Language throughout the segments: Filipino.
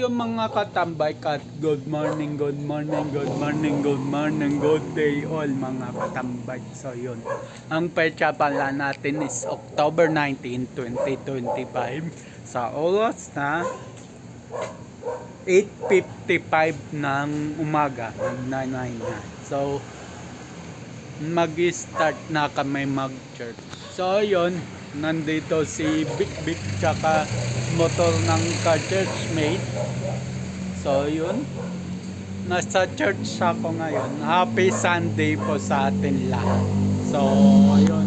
yung mga katambay kat, good morning, good morning, good morning, good morning, good day all mga katambay. So yun, ang petsa pala natin is October 19, 2025 sa oras na 8:55 ng umaga, nag-9 na. So mag-start na kami mag-church. So yun, nandito si Big Big tsaka motor ng ka-churchmate. So yun, nasa church ako ngayon. Happy Sunday po sa atin lahat. So yun,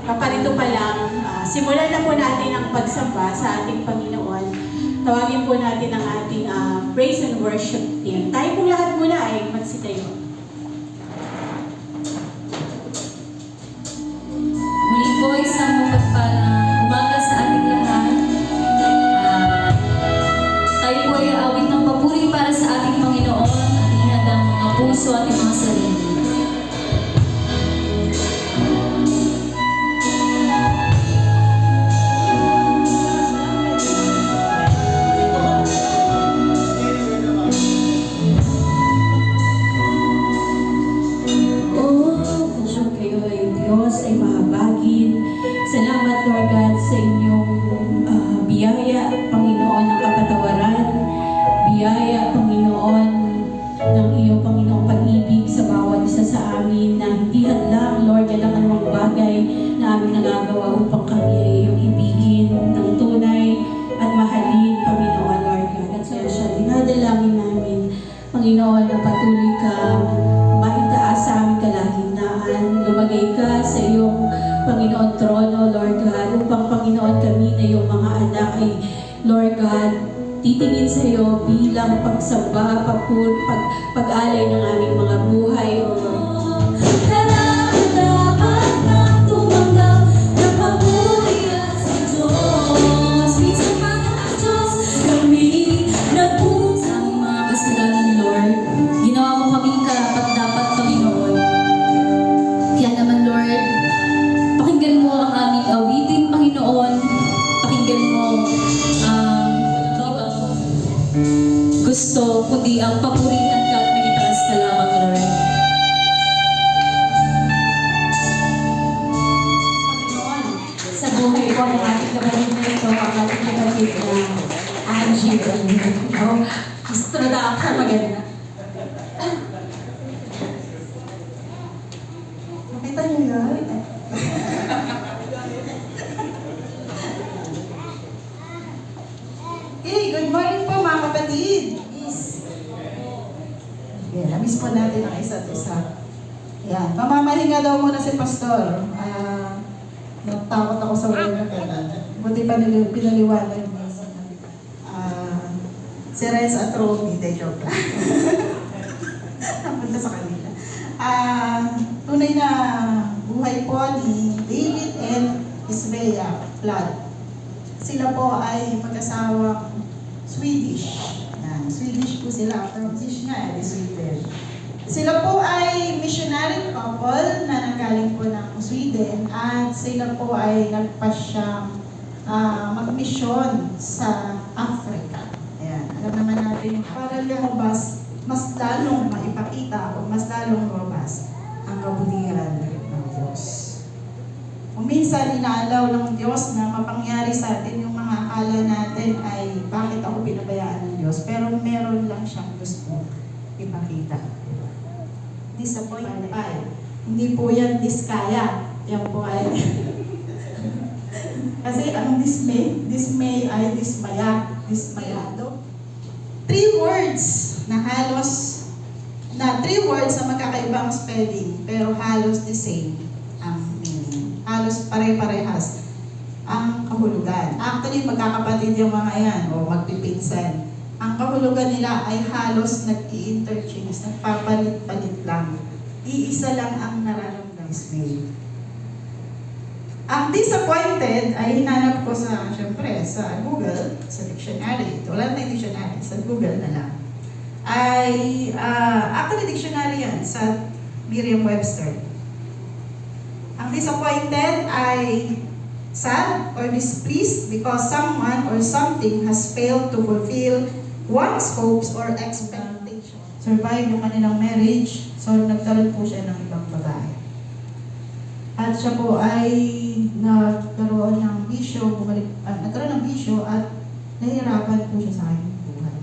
kaparito pa lang, simulan na po natin ang pagsamba sa ating Panginoon. Tawagin po natin ang ating praise and worship team. Tayo pong lahat muna ay magsitayo. Muli po isang mapagpalang umaga sa ating lahat. Tayo po ay aawit ng papuri para sa ating Panginoon at inadang mga puso at mga sarili. Ay mahabagin. Salamat, Lord God, sa inyong biyaya, Panginoon, ng kapatawaran. Biyaya, Panginoon, ng iyong Panginoong pag-ibig sa bawat isa sa amin na hindi hadlang, Lord, yan ang anumang bagay na aming nagagawa upang kami ay iyong ibigin ng tunay at mahalin, Panginoon, Lord God. At kaya siya, dinadalangin namin, Panginoon, na patuloy ka maitaas sa aming kalagitnaan. Lumagay ka sa iyong Panginoon trono, Lord God, upang Panginoon kami na iyong mga anak ay, Lord God, titingin sa iyo bilang pagsamba, pag-alay ng aming mga buhay, O Lord. Gusto, kundi ang papurihan ka at magitaas ka lamang, Lord. Panginoon, sa buhay ko ng ating kapatid na ito, ang ating kapatid na Angie. Gusto na ako sa maganda. Makita niyo yun? Hey, good morning po mga kapatid. Yan, na-miss po natin ang isa't isa. Yan, mamamahinga daw muna si Pastor. Natakot ako sa wala kaya. Buti pa pinaliwanag niya. Si Renz at Romy, de joke lang. Napunta sa kanila. Tunay na buhay po ni David and Isbea Flood. Sila po ay mag-asawang Swedish. from Missionary, Sweden. Sila po ay missionary couple na nanggaling po ng Sweden at sila po ay nagpasyang magmisyon sa Africa. Ayan. Alam naman natin, para lumabas, mas lalong maipakita o mas lalong lumabas ang kabutihan ng Diyos. Kung minsan inaalaw ng Diyos na mapangyari sa atin yung mga akala natin ay bakit ako pinabayaan ng Diyos, pero meron lang siyang gusto ipakita. Disappointed. Hindi po yan diskaya. Yan po ay kasi ang dismay ay dismayado. 3 words na magkakaibang spelling pero halos the same ang meaning. Halos pare-parehas ang kahulugan. Actually, magkakapatid yung mga yan o magpipinsan. Ang kahulugan nila ay halos nag-i-interchange, nagpapalit-palit lang. Iisa lang ang nararamdaman. Dismay. Ang disappointed ay hinanap ko syempre, sa Google, sa dictionary. Wala na yung dictionary, sa Google na lang. Actually, dictionary yan sa Merriam-Webster. Ang disappointed ay sad or displeased because someone or something has failed to fulfill one's hopes or expectations. Survive yung kanilang marriage, so nagkaroon po siya ng ibang babae. At siya po ay nagkaroon ng bisyo, nagkaroon ng bisyo at nahihirapan po siya sa kanyang buhay.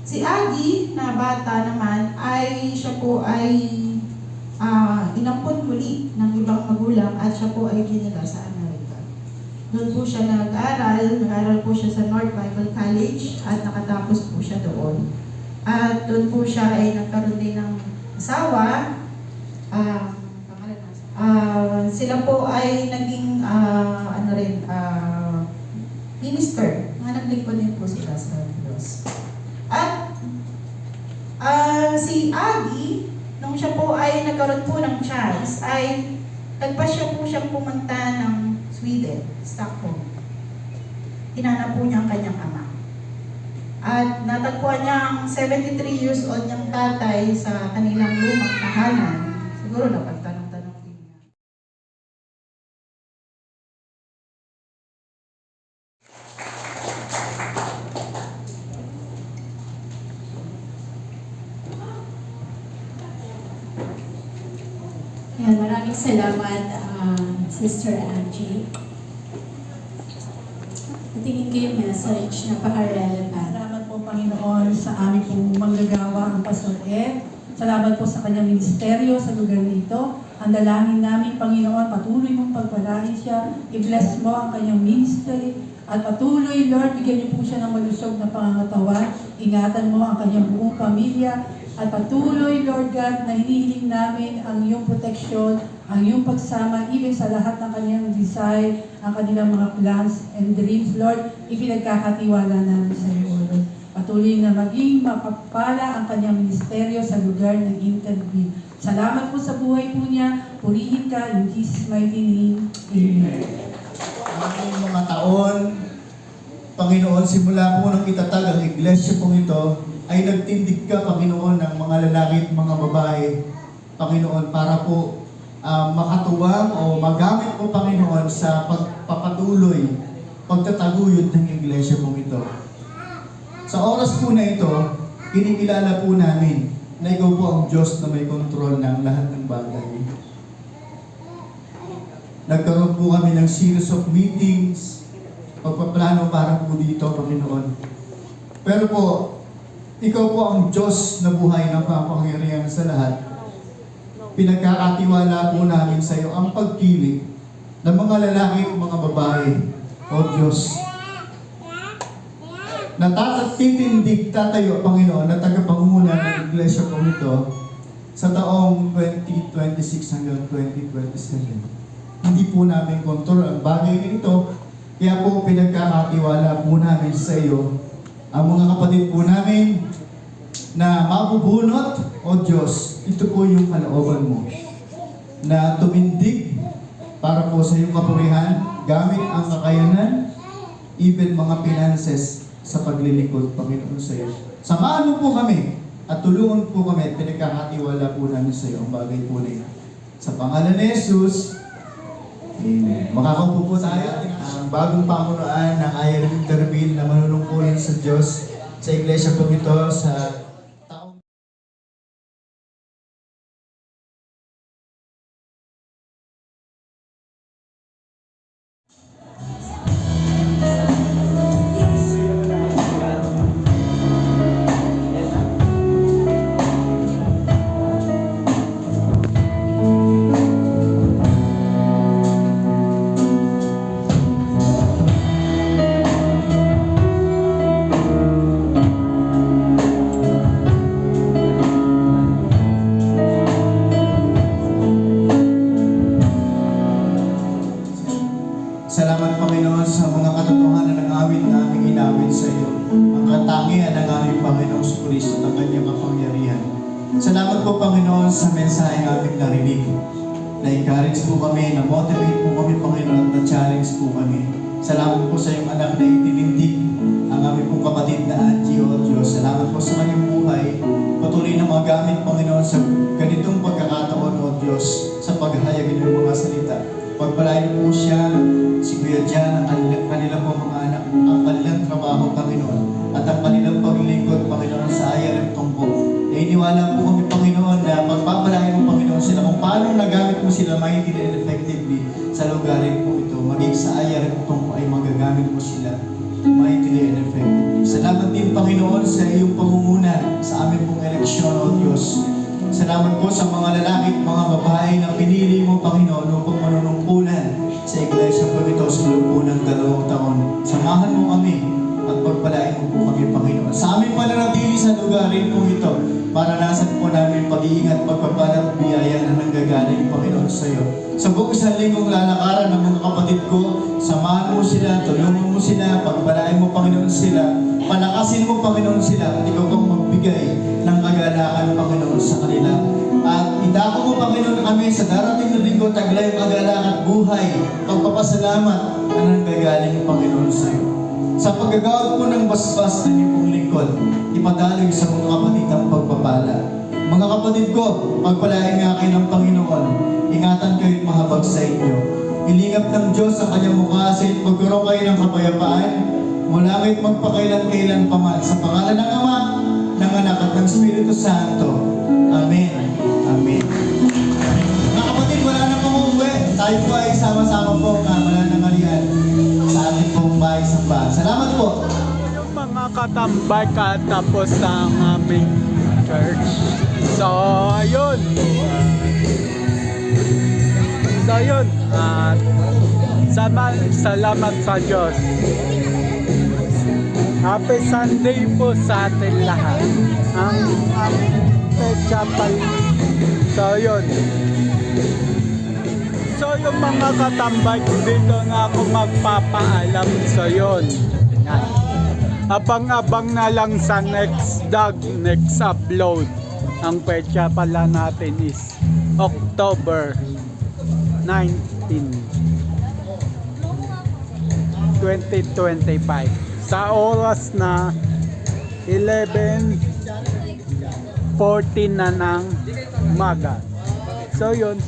Si Aggie, na bata naman, ay siya po ay inampun muli ng ibang magulang at siya po ay dinala sa Amerika. Doon po siya nag-aral po siya sa North Bible College at nakatapos po siya doon. At doon po siya ay nagkaroon din ng asawa. Sila po ay naging minister. Naglingkod din po sila sa Diyos. At si Aggie, nung siya po ay nagkaroon po ng chance, ay nagpasya po siyang pumunta ng Sweden, Stockholm. Hinanap po niya ang kanyang ama. At natagpuan niya ang 73 years old niyang tatay sa kanilang lumang tahanan. Siguro napagtanong-tanong din niya. Yan, maraming salamat, Sister Angie. Tingin ko yung message, napaka-relevant. Salamat po, Panginoon, sa aming pong manggagawa ang Pastor Ed. Salamat po sa kanyang ministeryo sa lugar nito. Ang dalangin namin, Panginoon, patuloy mong pagpalain siya. I-bless mo ang kanyang ministry. At patuloy, Lord, bigyan niyo po siya ng malusog na pangangatawan. Ingatan mo ang kanyang buong pamilya. At patuloy, Lord God, na hinihiling namin ang iyong proteksyon, ang iyong pagsama, even sa lahat ng kanyang desire, ang kanilang mga plans and dreams, Lord, ipinagkakatiwala namin sa iyo, Lord. Patuloy na maging mapapala ang kanyang ministeryo sa lugar ng interview. Salamat po sa buhay po niya. Purihin ka in Jesus' mighty name. Amen. Ang mga taon, Panginoon, simula po nang itatag ang iglesia pong ito, ay nagtindig ka, Panginoon, ng mga lalaki at mga babae, Panginoon, para po makatuwang o magamit po, Panginoon, sa pagpapatuloy, pagtataguyod ng iglesia pong ito. Sa oras po na ito, kinikilala po namin na ikaw po ang Diyos na may kontrol ng lahat ng bagay. Nagkaroon po kami ng series of meetings, pagpaplano para po dito, Panginoon. Pero po, ikaw po ang Diyos na buhay ng kapangyarihan sa lahat. Pinagkakatiwala po namin sa iyo ang pagpili ng mga lalaki at mga babae, O Diyos. Natatitindig tatayo, Panginoon, na tagapanguna ng iglesia po ito sa taong 2026 hanggang 2027. Hindi po namin kontrol ang bagay na ito, kaya po pinagkakatiwala po namin sa iyo ang mga kapatid po namin na mabubunot, O Diyos, ito po yung kalooban mo na tumindig para po sa iyong kapurihan gamit ang kakayanan, even mga finances sa paglilingkod, Panginoon, sa iyo. Samahan mo po kami at tulungan po kami at pinagkakatiwala po namin sa iyo ang bagay po na ito. Sa pangalan ni Jesus, amen. Makakaupo po tayo ang bagong pamunuan ng ILM Interville na manunungkulin sa Diyos sa iglesia po ito sa taong Salamat, Panginoon, sa mga katotohanan ng awit na aming inawit sa iyo. Ang katangian ng aming Panginoong Kristo at ang kanyang kapangyarihan. Salamat po, Panginoon, sa mensaheng aming narinig. Na-encourage po kami, na-motivate po kami, Panginoon, at na-challenge po kami. Salamat po sa iyong anak na itinindig ang aming pong kapatid na Angie, O Diyos. Salamat po sa kanyang buhay. Patuloy na magamit, Panginoon, sa ganitong pagkakataon, O Diyos, sa paghahayag ng mga salita. Pagpalain po siya, si Kuya Jan, ang kanilang po mga anak, ang kanilang trabaho, Panginoon, at ang kanilang paglilingkod, Panginoon, sa ILM Tungkol. Nainiwala po kami, Panginoon, na pagpapalain mo, Panginoon, sila kung paano nagamit mo sila maintindihan and effectively sa lugarin po ito. Maging sa ILM Tungkol ay magagamit mo sila maintindihan and effectively. Salamat din, Panginoon, sa iyong pangunguna sa aming pong eleksyon, O Diyos. Salamat po sa mga lalaki at mga babae na pinili mo, Panginoon, upang manunungkulan sa iglesia po ito sa loob po ng 2 taon. Samahan mo kami at pagpalain mo po kami, Panginoon. Sa aming mananatili sa lugarin po ito, maranasan po namin pag-iingat, pagpapala at biyaya na nanggagaling, Panginoon, sa iyo. Sa buong isang linggong lalakaran ng mga kapatid ko, samahan mo sila, tulungan mo sila, pagpalain mo, Panginoon, sila. Palakasin mo, Panginoon, sila at ikaw pang magbigay ng kagalakan, Panginoon, sa kanila. At idako mo, Panginoon, kami sa darating na linggo, taglay ang kagalakan at buhay, pagpapasalamat na nanggagaling, Panginoon, sa iyo. Sa paggagawad po ng basbas ng iyong lingkod, ipadaloy sa mga kapatid ang pagpapala. Mga kapatid ko, pagpalain nga kayo ng Panginoon, ingatan kayo at mahabag sa inyo. Ilingap ng Diyos ang kanyang mukha sa inyo, pagkaroon kayo ng kapayapaan, mula ngayon magpakailan-kailan pa man. Sa pangalan ng Ama, ng Anak at ng Espiritu Santo. Amen. Amen. Mga kapatid, wala na pong uuwi. Tayo po ay sama-sama po wala nang alihan sa ating pong bahay sambahan. Salamat po. Yung mga katambay katapos ng aming church. So, ayun. At salamat sa Diyos. Happy Sunday po sa atin lahat. Ang chapel. So, yun. So, yung mga katambay, dito na ako magpapaalam. So, yun. Yan. Abang-abang na lang sa next upload. Ang petsa pala natin is October 19, 2025. Sa oras na 11:14 na ng umaga. So yun,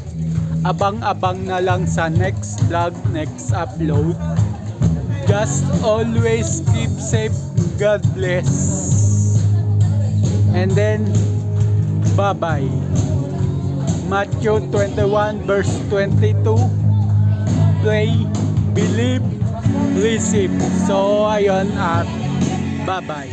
abang-abang na lang sa next vlog, next upload. Just always keep safe. God bless. And then, bye-bye. Matthew 21 verse 22. Pray, believe, receive. So, ayun at bye-bye.